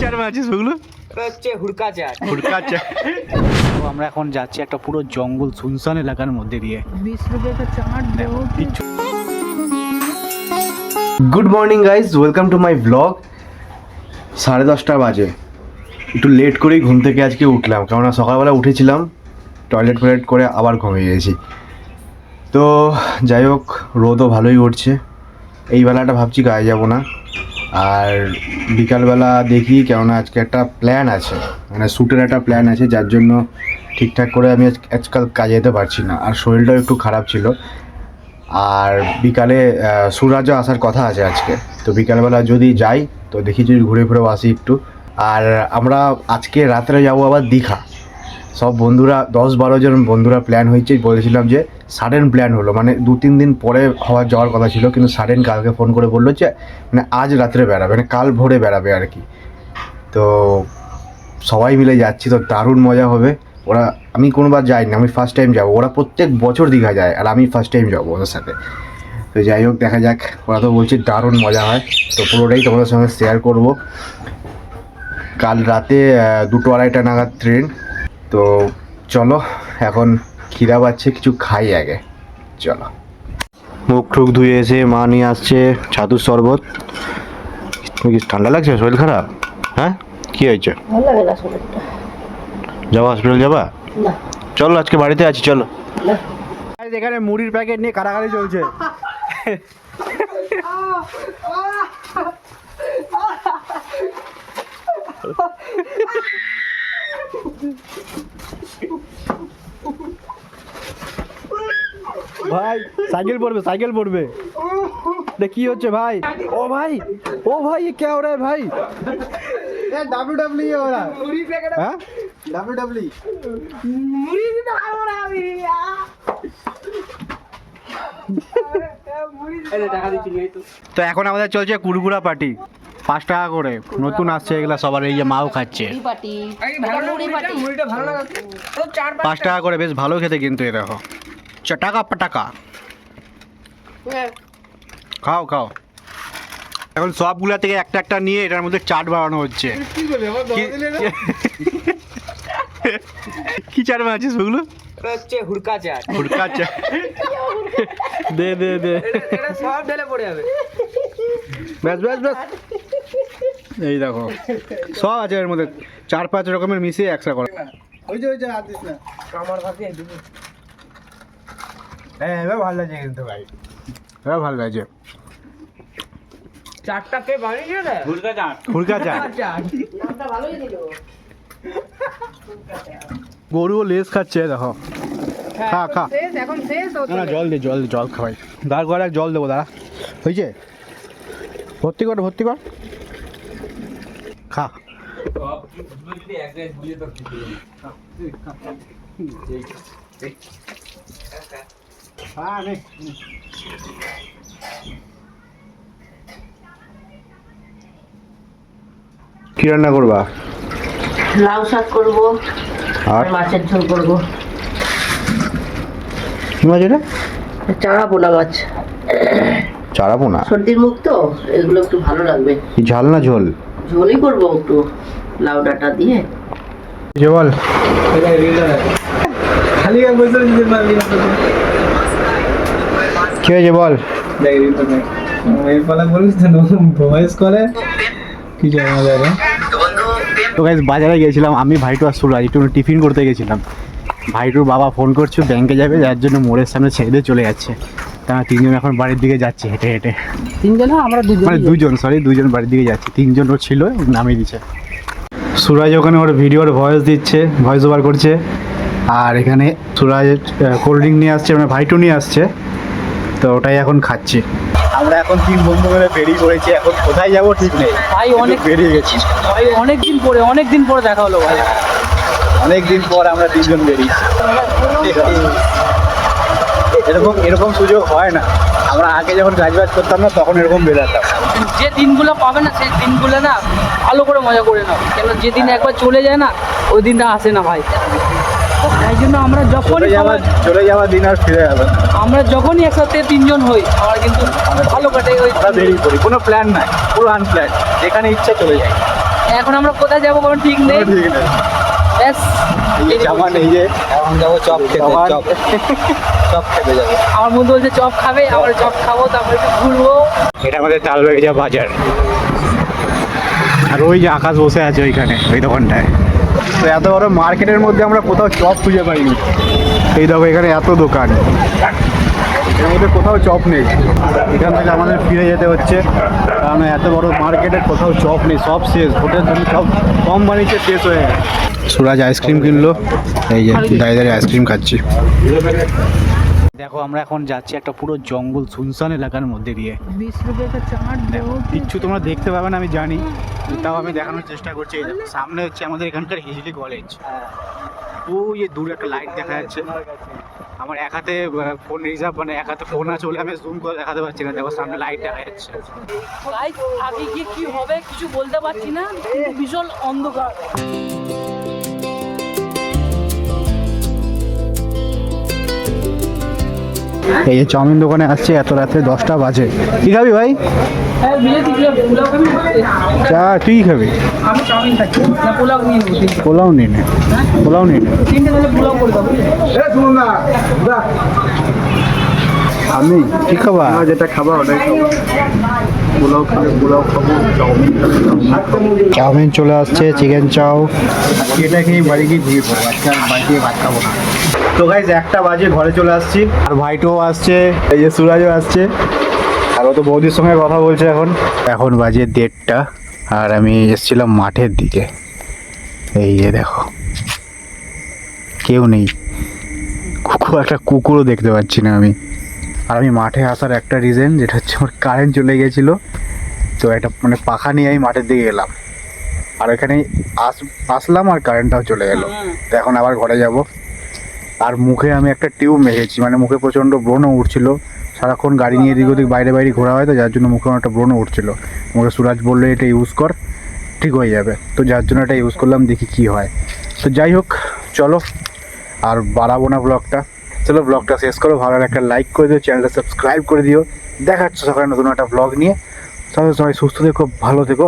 চার মাছিস ওগুলো হচ্ছে হুড়কা চাট। হুড়কা চাট। তো আমরা এখন যাচ্ছি একটা পুরো জঙ্গল সুনসান এলাকার মধ্যে দিয়ে। 20 रुपए का चाट दो। Good morning guys, welcome to my blog. 10:30 বাজে, একটু লেট করেই ঘুম থেকে আজকে উঠলাম, কেননা সকালবেলা উঠেছিলাম, টয়লেট ফয়লেট করে আবার ঘুমিয়ে গেছি। তো যাই হোক, রোদও ভালোই উঠছে। এই বেলাটা ভাবছি কাজে যাবো না, আর বিকালবেলা দেখি, কেননা আজকে একটা প্ল্যান আছে, মানে শ্যুটের একটা প্ল্যান আছে, যার জন্য ঠিকঠাক করে আমি আজকাল কাজে যেতে পারছি না, আর শরীরটাও একটু খারাপ ছিল। আর বিকালে সুরাজও আসার কথা আছে আজকে, তো বিকালবেলা যদি যাই তো দেখি যদি ঘুরে ঘুরেও আসি একটু। আর আমরা আজকে রাত্রে যাবো আবার দীঘা। সব বন্ধুরা 10-12 জন বন্ধুরা প্ল্যান হয়েছে, বলেছিলাম যে সাডেন প্ল্যান হলো, মানে 2-3 দিন পরে যাওয়ার কথা ছিল, কিন্তু সাডেন কালকে ফোন করে বললো যে মানে আজ রাত্রে বেরাবে, মানে কাল ভোরে বেরাবে আর কি। তো সবাই মিলে যাচ্ছি, তো দারুণ মজা হবে। ওরা, আমি কোনোবার যাইনি, আমি ফার্স্ট টাইম যাবো। ওরা প্রত্যেক বছর দীঘা যায়, আর আমি ফার্স্ট টাইম যাবো ওদের সাথে। তো যাই হোক, দেখা যাক। ওরা তো বলছে দারুণ মজা হয়, তো পুরোটাই তোমাদের সঙ্গে শেয়ার করব। কাল রাতে 2-2:30 নাগাদ ট্রেন। তো চলো, এখন খিদা পাচ্ছে, কিছু খাই আগে। চলো। মুখ টুক ধুয়ে এসে মা নিয়ে আসছে ছাতুর শরবত। কি ঠান্ডা লাগছে? শরীর খারাপ? হ্যাঁ, কী হয়েছে? ভালো লাগে না শরীরটা। যাবো হসপিটাল? যাবা? না চলো, আজকে বাড়িতে আছি, চলো। না এখানে মুড়ির প্যাকেট নিয়ে কারাকারি চলছে। ভাই সাইকেল পড়বে, সাইকেল পড়বে। কি হচ্ছে ভাই? ও ভাই, ও ভাই, ये क्या हो रहा है भाई? ये WWE हो रहा है। মুড়ি প্যাকেট হ্যাঁ, WWE। মুড়ি দিতে পারবো না আমি। এই টাকা দিচ্ছি এই তো। তো এখন আমাদের চলছে কুড়কুড়া পার্টি, 5 টাকা করে, নতুন আসছে এগুলা সবার, এই যে মাও খাচ্ছে। পাটি এই ভালো না মুড়িটা, মুড়িটা ভালো লাগে তো 4-5 5 টাকা করে, বেশ ভালো খেতে কিন্তু। এ দেখো, চটাকা পাটাকা। খাও খাও। এখন সবগুলা থেকে একটা একটা নিয়ে এটার মধ্যে চাট বানানো হচ্ছে। কি চাট বানাচ্ছিস ওগুলো? হচ্ছে হুড়কা চাট। হুড়কা চাট। দে দে দে, এটা সব ঢেলে পড়ে যাবে। ব্যাস ব্যাস ব্যাস। এই দেখো, সব আছে এর মধ্যে, 4-5 রকমের মিশিয়ে একসা করে। ওই যে হাত দিস না আমার ভাতে দিবি। হ্যাঁ, এবার ভালো লাগছে কিন্তু ভাই, এবার ভালো লাগছে। চাটটা কে বানিয়েছে রে? হুড়কা চাট। হুড়কা চাট। চাট নামটা ভালোই দিল। গরুও লেস খাচ্ছে, দেখো। খা খা। শেষ, এখন শেষ হতো। না, জল দে, জল দে, জল খাওয়াই। দাঁড় করে এক জল দেবো, দাঁড়া। হয়েছে? ভর্তি কর, ভর্তি কর। খা। কি রান্না করবা? লাউ শাক করবো আর আর মাছের ঝোল করবো। কি মাছ এটা? চারা পোনা মাছ, চারা পোনা? সর্দির মুখ তো, এগুলো একটু ভালো লাগবে। কি ঝাল না ঝোল? ঝোলই করবো একটু লাউ ডাঁটা দিয়ে। যে বল। খালি গান বসে দিতে পারবি না তো। কি হয়েছে বল? দেখ রিল তো নাই। এই পালা বলিস তো ভয়েস করে কি জানা যাবে। তো গাইস, বাজারে গেছিলাম আমি, ভাইটু আর সুরাজ, একটু টিফিন করতে গেছিলাম। ভাইটুর বাবা ফোন করছে, ব্যাংকে যাবে, যার জন্য মোড়ের সামনে ছেড়ে দিয়ে চলে যাচ্ছে। তা 3 জন এখন বাড়ির দিকে যাচ্ছে হেঁটে হেঁটে। 3 জন আমরা 2 জন। মানে 2 জন, সরি 2 জন বাড়ির দিকে যাচ্ছে, 3 জন ওর ছিল, নামিয়ে দিচ্ছে। সুরাজ ওখানে ওর ভিডিওর ভয়েস দিচ্ছে, ভয়েস ওভার করছে। আর এখানে সুরাজ কোল্ড ড্রিঙ্ক নিয়ে আসছে, মানে ভাইটু নিয়ে আসছে, তো ওটাই এখন খাচ্ছি। আমরা এখন 3 বন্ধু মিলে বেরিয়ে পড়েছি, এখন কোথায় যাবো ঠিক নেই ভাই অনেক বেরিয়ে গেছি। ভাই অনেক দিন পরে দেখা হলো ভাই। অনেক দিন পর আমরা 3 জন বেরিয়েছি। এরকম সুযোগ হয় না। আমরা আগে যখন কাজবাজ করতাম না, তখন এরকম বেরাতাম। যে দিনগুলো পাবে না সেই দিনগুলো না ভালো করে মজা করে নাও, কেন যেদিন একবার চলে যায় না ওই দিনটা আসে না ভাই। তাই জন্য আমরা যখনই চলে যাওয়ার দিন আর ফিরে যাবে না। আমরা যখনই একসাথে তিনজন হই আমরা কিন্তু ভালো কাটে ওই আমরা বেরিয়ে পড়ি, কোনো প্ল্যান নাই, পুরো আনপ্ল্যান, যেখানে ইচ্ছা চলে যায়। এখন আমরা কোথায় যাবো কোনো ঠিক নেই কোনো ঠিক নেই। ব্যাস এই যে জামান, এই যে এখন যাবো চপ খেতে, জামান। চপ চপ খেতে যাবো। আমার বন্ধু বলছে চপ খাবে, আমরা চপ খাবো, তারপরে একটু ঘুরবো। এটা আমাদের তালবাগিচা বাজার। আর ওই যে আকাশ বসে আছে ওইখানে, ওই দোকানটায়। তো এত বড় মার্কেটের মধ্যে আমরা কোথাও চপ খুঁজে পাইনি। এই দেখো এখানে এত দোকান, এর মধ্যে কোথাও চপ নেই। এখান থেকে আমাদের ফিরে যেতে হচ্ছে, কারণ এত বড় মার্কেটে কোথাও চপ নেই, সব শেষ। হোটেল জন্য সব কম বানিয়েছে, শেষ হয়ে গেছে। সুরাজ আইসক্রিম কিনলো, এই যে দাঁড়িয়ে দাঁড়িয়ে আইসক্রিম খাচ্ছি। দেখো আমরা এখন যাচ্ছি একটা পুরো জঙ্গল শুনশান এলাকার মধ্যে দিয়ে। 20 रुपए का चाट दो। কিচ্ছু তোমরা দেখতে পাবে না আমি জানি, তাও আমি দেখানোর চেষ্টা করছি। এই দেখো, সামনে হচ্ছে আমাদের এখানকার হিজলি কলেজ। ওই যে দূরে একটা লাইট দেখা যাচ্ছে। আমার এক হাতে ফোন রিজার্ভ, মানে এক হাতে ফোন আছে বলে আমি জুম করে দেখাতে পারছি না। দেখো সামনে লাইট দেখা যাচ্ছে। গাইস আগে গিয়ে কি হবে কিছু বলতে পারছি না, কিন্তু ভীষণ অন্ধকার। এই যে চাউমিন দোকানে আসছে এত রাত্রে, 10টা বাজে। কি খাবি ভাই? হ্যাঁ বিলেতি পোলাও খাবি? চা তুই খাবি? আমি চাউমিন খাচ্ছি না, পোলাও নিয়ে নেবো। পোলাও নিয়ে নে, পোলাও নিয়ে নে। তিনটে তাহলে পোলাও করে দাও। আমি কি খাবা? যেটা খাবা ওটাই খাবো। পোলাও খাবে, পোলাও খাবো, চাউমিন চাউমিন চলে আসছে, চিকেন চাও। এটা খেয়ে বাড়ি গিয়ে ঘুরিয়ে পড়বো, আজকে আর বাড়ি গিয়ে ভাত খাবো না। তো গাইজ 1টা বাজে, ঘরে চলে আসছি। আর ভাইটোও আসছে, এই যে সুরাজও আসছে। আর ও তো বৌদির সঙ্গে কথা বলছে এখন। এখন বাজে 1:30, আর আমি এসেছিলাম মাঠের দিকে। এই যে দেখো কেউ নেই, একটা কুকুরও দেখতে পাচ্ছি না আমি। আর আমি মাঠে আসার একটা রিজন, যেটা হচ্ছে আমার কারেন্ট চলে গেছিলো। তো একটা মানে পাখা নিয়ে আমি মাঠের দিকে গেলাম, আর এখানে আসলাম আর কারেন্টটাও চলে গেল। তো এখন আবার ঘরে যাব। আর মুখে আমি একটা টিউব মেখেছি, মানে মুখে প্রচণ্ড ব্রণ উঠছিল। সারাক্ষণ গাড়ি নিয়ে এদিক ওদিক বাইরে বাইরে ঘোরা হয়, তো যার জন্য মুখে একটা ব্রণ উঠছিল। মুখে সুরাজ বললো এটা ইউজ কর, ঠিক হয়ে যাবে। তো যার জন্য এটা ইউজ করলাম, দেখি কি হয়। তো যাই হোক, চলো আর বাড়াবো না ব্লগটা। চলো ব্লগটা শেষ করো, ভালো একটা লাইক করে দিও, চ্যানেলটা সাবস্ক্রাইব করে দিও। দেখা হচ্ছে সকালে নতুন একটা ব্লগ নিয়ে। সবাই সুস্থ থেকো, ভালো থেকো।